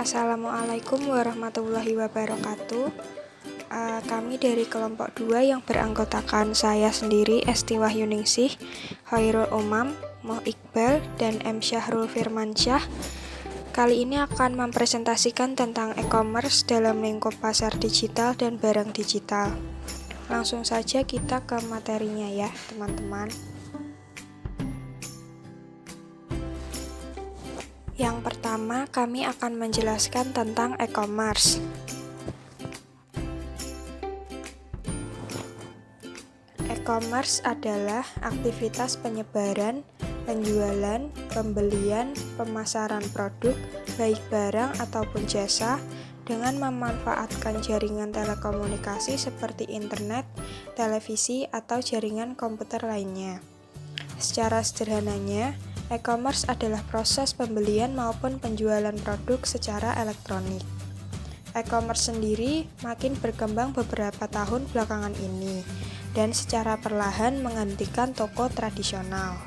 Assalamualaikum warahmatullahi wabarakatuh. Kami dari kelompok 2 yang beranggotakan saya sendiri, Esti Wahyuningsih, Khairul Umam, Moh Iqbal, dan M. Syahrul Firmansyah. Kali ini akan mempresentasikan tentang e-commerce dalam lingkup pasar digital dan barang digital. Langsung saja kita ke materinya ya, teman-teman. Yang pertama, kami akan menjelaskan tentang e-commerce. E-commerce adalah aktivitas penyebaran, penjualan, pembelian, pemasaran produk, baik barang ataupun jasa, dengan memanfaatkan jaringan telekomunikasi seperti internet, televisi, atau jaringan komputer lainnya. Secara sederhananya, e-commerce adalah proses pembelian maupun penjualan produk secara elektronik. E-commerce sendiri makin berkembang beberapa tahun belakangan ini, dan secara perlahan menggantikan toko tradisional.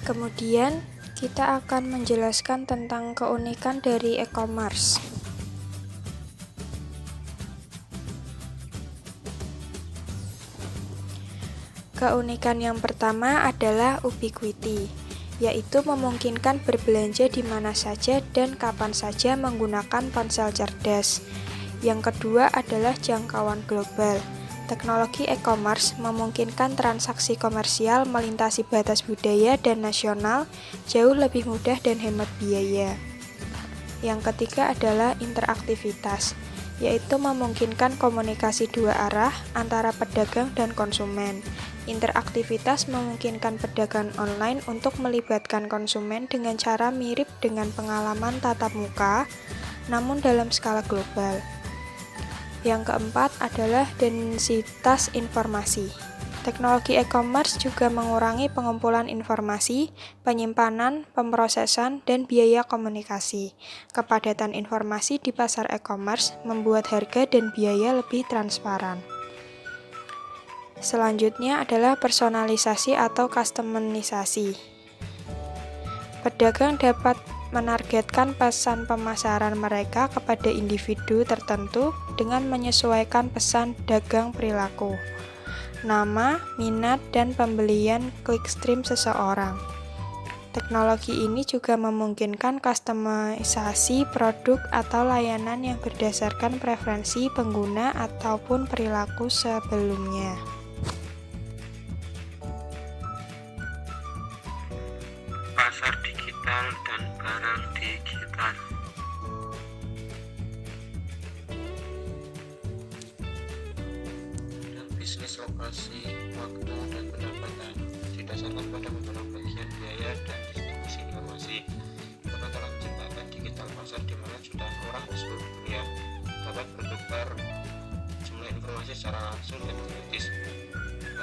Kemudian, kita akan menjelaskan tentang keunikan dari e-commerce. Keunikan yang pertama adalah ubiquity, yaitu memungkinkan berbelanja di mana saja dan kapan saja menggunakan ponsel cerdas. Yang kedua adalah jangkauan global. Teknologi e-commerce memungkinkan transaksi komersial melintasi batas budaya dan nasional jauh lebih mudah dan hemat biaya. Yang ketiga adalah interaktivitas, yaitu memungkinkan komunikasi dua arah antara pedagang dan konsumen. Interaktivitas memungkinkan pedagang online untuk melibatkan konsumen dengan cara mirip dengan pengalaman tatap muka, namun dalam skala global. Yang keempat adalah densitas informasi. Teknologi e-commerce juga mengurangi pengumpulan informasi, penyimpanan, pemrosesan, dan biaya komunikasi. Kepadatan informasi di pasar e-commerce membuat harga dan biaya lebih transparan. Selanjutnya adalah personalisasi atau customisasi. Pedagang dapat menargetkan pesan pemasaran mereka kepada individu tertentu dengan menyesuaikan pesan dagang perilaku, nama, minat, dan pembelian clickstream seseorang. Teknologi ini juga memungkinkan kustomisasi produk atau layanan yang berdasarkan preferensi pengguna ataupun perilaku sebelumnya. Pasar digital dan barang digital. Dan bisnis lokasi, waktu, dan pendapatan didasarkan pada beberapa bagian biaya dan distribusi informasi. Karena telah menciptakan digital pasar di mana jutaan orang di seluruh dunia dapat bertukar jumlah informasi secara langsung dan gratis.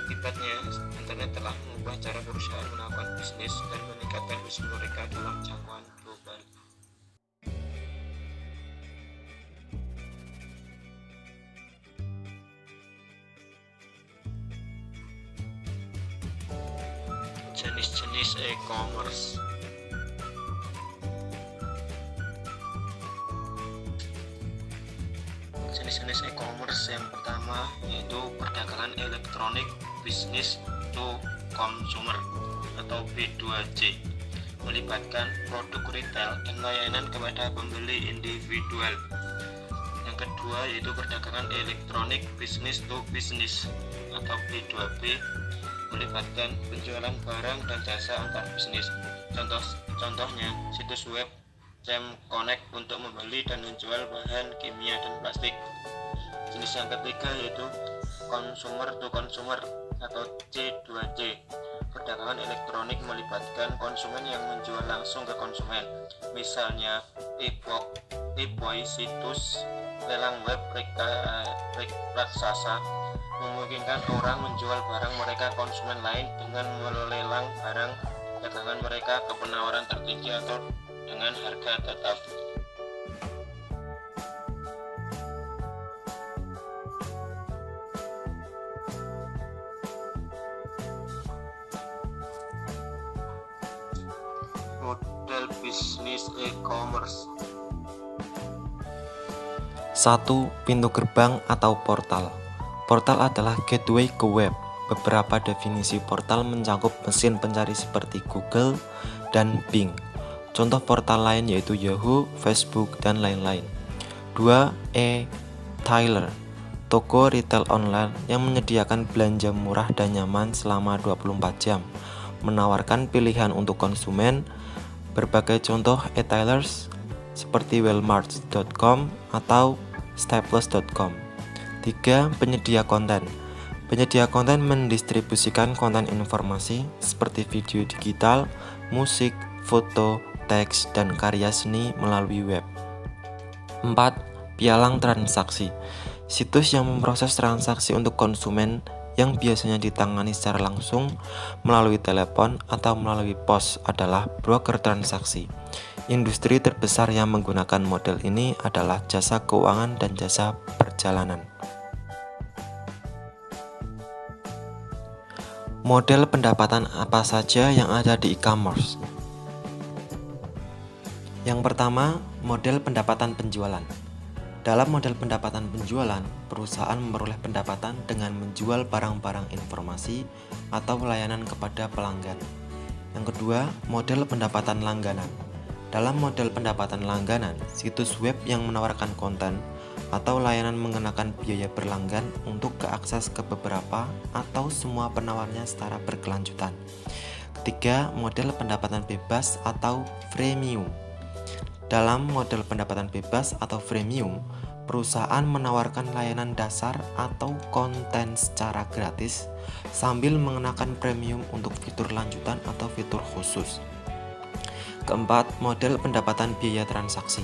Akibatnya, internet telah mengubah cara perusahaan melakukan bisnis dan meningkatkan bisnis mereka dalam jangkauan global. Jenis-jenis e-commerce. Jenis-jenis e-commerce yang pertama yaitu perdagangan elektronik business to consumer atau B2C, melibatkan produk retail dan layanan kepada pembeli individual. Yang kedua yaitu perdagangan elektronik business to business atau B2B, melibatkan penjualan barang dan jasa antar bisnis. Contohnya situs web Connect untuk membeli dan menjual bahan kimia dan plastik. Jenis yang ketiga yaitu consumer to consumer atau C2C, perdagangan elektronik melibatkan konsumen yang menjual langsung ke konsumen. Misalnya e-boy, situs lelang web raksasa memungkinkan orang menjual barang mereka konsumen lain dengan melelang barang dagangan mereka ke penawaran tertinggi atau dengan harga tetap. model bisnis e-commerce. 1. Pintu gerbang atau portal. Portal adalah gateway ke web. Beberapa definisi portal mencakup mesin pencari seperti Google dan Bing. Contoh portal lain yaitu Yahoo, Facebook, dan lain-lain. 2. E-tailer, toko retail online yang menyediakan belanja murah dan nyaman selama 24 jam, menawarkan pilihan untuk konsumen. Berbagai contoh e-tailers seperti Walmart.com atau Staples.com. 3. Penyedia konten. Penyedia konten mendistribusikan konten informasi seperti video digital, musik, foto, teks, dan karya seni melalui web. 4. Pialang transaksi. Situs yang memproses transaksi untuk konsumen yang biasanya ditangani secara langsung melalui telepon atau melalui pos adalah broker transaksi. Industri terbesar yang menggunakan model ini adalah jasa keuangan dan jasa perjalanan. Model pendapatan apa saja yang ada di e-commerce? Yang pertama, model pendapatan penjualan. Dalam model pendapatan penjualan, perusahaan memperoleh pendapatan dengan menjual barang-barang informasi atau layanan kepada pelanggan. Yang kedua, model pendapatan langganan. Dalam model pendapatan langganan, situs web yang menawarkan konten atau layanan mengenakan biaya berlanggan untuk keakses ke beberapa atau semua penawarnya secara berkelanjutan. Ketiga, model pendapatan bebas atau freemium. Dalam model pendapatan bebas atau freemium, perusahaan menawarkan layanan dasar atau konten secara gratis sambil mengenakan premium untuk fitur lanjutan atau fitur khusus. Keempat, model pendapatan biaya transaksi.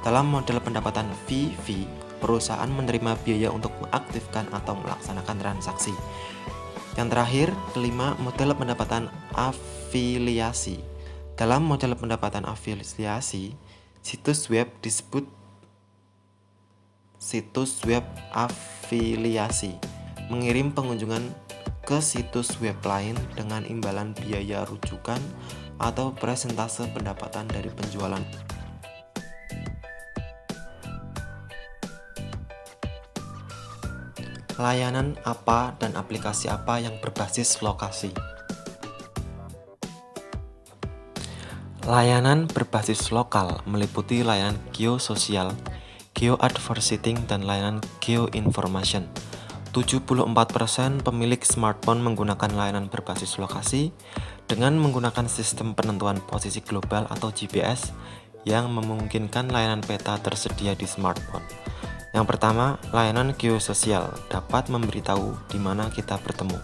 Dalam model pendapatan VV, perusahaan menerima biaya untuk mengaktifkan atau melaksanakan transaksi. Yang terakhir, kelima, model pendapatan afiliasi. Dalam model pendapatan afiliasi, situs web disebut situs web afiliasi, mengirim pengunjungan ke situs web lain dengan imbalan biaya rujukan atau persentase pendapatan dari penjualan. Layanan apa dan aplikasi apa yang berbasis lokasi? Layanan berbasis lokal meliputi layanan geososial, geoadvertising, dan layanan geoinformation. 74% pemilik smartphone menggunakan layanan berbasis lokasi dengan menggunakan sistem penentuan posisi global atau GPS yang memungkinkan layanan peta tersedia di smartphone. Yang pertama, layanan geososial dapat memberitahu di mana kita bertemu.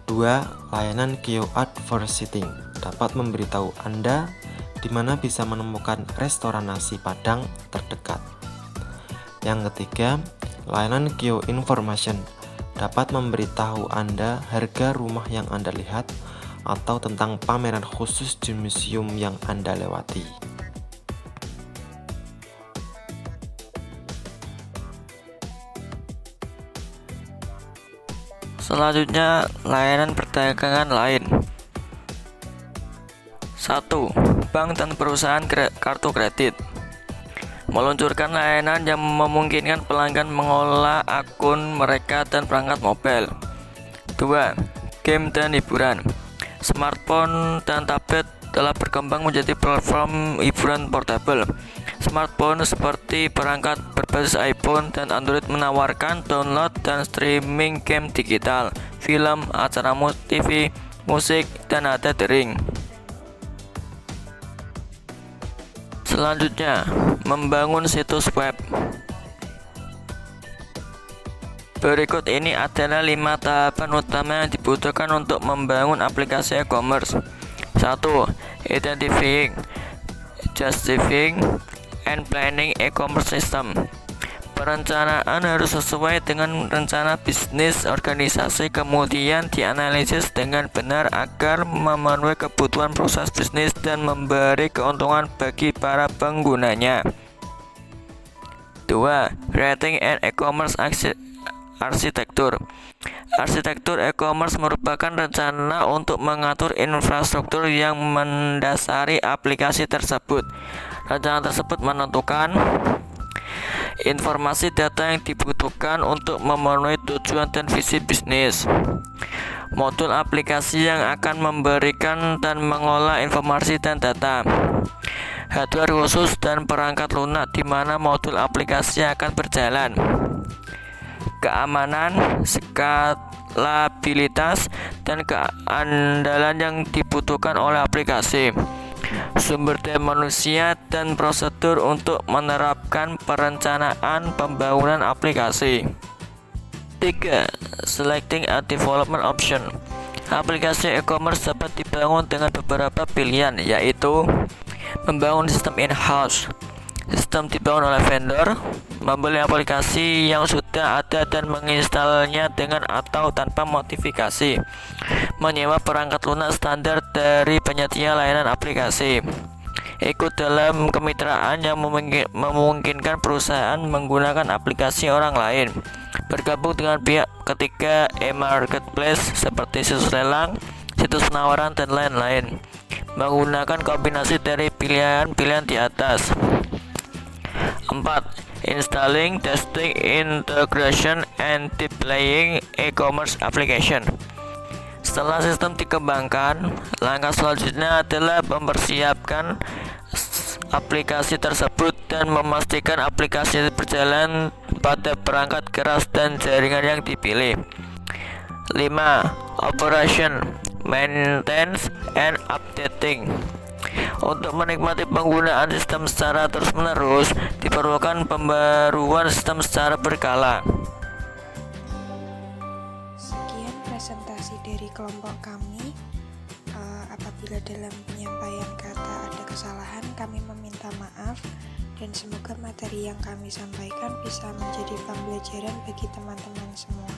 2. Layanan geoadvertising dapat memberitahu Anda di mana bisa menemukan restoran nasi Padang terdekat. Yang ketiga, layanan geoinformation dapat memberitahu Anda harga rumah yang Anda lihat atau tentang pameran khusus di museum yang Anda lewati. Selanjutnya, layanan perdagangan lain. 1. Bank dan perusahaan kartu kredit meluncurkan layanan yang memungkinkan pelanggan mengelola akun mereka dan perangkat mobile. 2. Game dan hiburan. Smartphone dan tablet telah berkembang menjadi platform hiburan portable. Smartphone seperti perangkat berbasis iPhone dan Android menawarkan download dan streaming game digital, film, acara TV, musik, dan ada daring. Selanjutnya, membangun situs web. Berikut ini adalah 5 tahapan utama yang dibutuhkan untuk membangun aplikasi e-commerce. 1. Identifying, justifying, and planning e-commerce system. Perencanaan harus sesuai dengan rencana bisnis organisasi, kemudian dianalisis dengan benar agar memenuhi kebutuhan proses bisnis dan memberi keuntungan bagi para penggunanya. 2. Creating an e-commerce arsitektur. Arsitektur e-commerce merupakan rencana untuk mengatur infrastruktur yang mendasari aplikasi tersebut. Rencana tersebut menentukan informasi data yang dibutuhkan untuk memenuhi tujuan dan visi bisnis. Modul aplikasi yang akan memberikan dan mengolah informasi dan data. Hardware khusus dan perangkat lunak di mana modul aplikasi akan berjalan. Keamanan, skalabilitas, dan keandalan yang dibutuhkan oleh aplikasi. Sumber daya manusia dan prosedur untuk menerapkan perencanaan pembangunan aplikasi. 3. Selecting a development option. Aplikasi e-commerce dapat dibangun dengan beberapa pilihan, yaitu membangun sistem in-house, sistem dibangun oleh vendor, membeli aplikasi yang sudah ada dan menginstalnya dengan atau tanpa modifikasi, menyewa perangkat lunak standar dari penyedia layanan aplikasi, ikut dalam kemitraan yang memungkinkan perusahaan menggunakan aplikasi orang lain, bergabung dengan pihak ketiga e-marketplace seperti situs lelang, situs penawaran, dan lain-lain, menggunakan kombinasi dari pilihan-pilihan di atas. 4. Installing, testing, integration, and deploying e-commerce application. Setelah sistem dikembangkan, langkah selanjutnya adalah mempersiapkan aplikasi tersebut dan memastikan aplikasi berjalan pada perangkat keras dan jaringan yang dipilih. 5. Operation, maintenance, and updating. Untuk menikmati penggunaan sistem secara terus-menerus, diperlukan pembaruan sistem secara berkala. Sekian presentasi dari kelompok kami. Apabila dalam penyampaian kata ada kesalahan, kami meminta maaf dan semoga materi yang kami sampaikan bisa menjadi pembelajaran bagi teman-teman semua.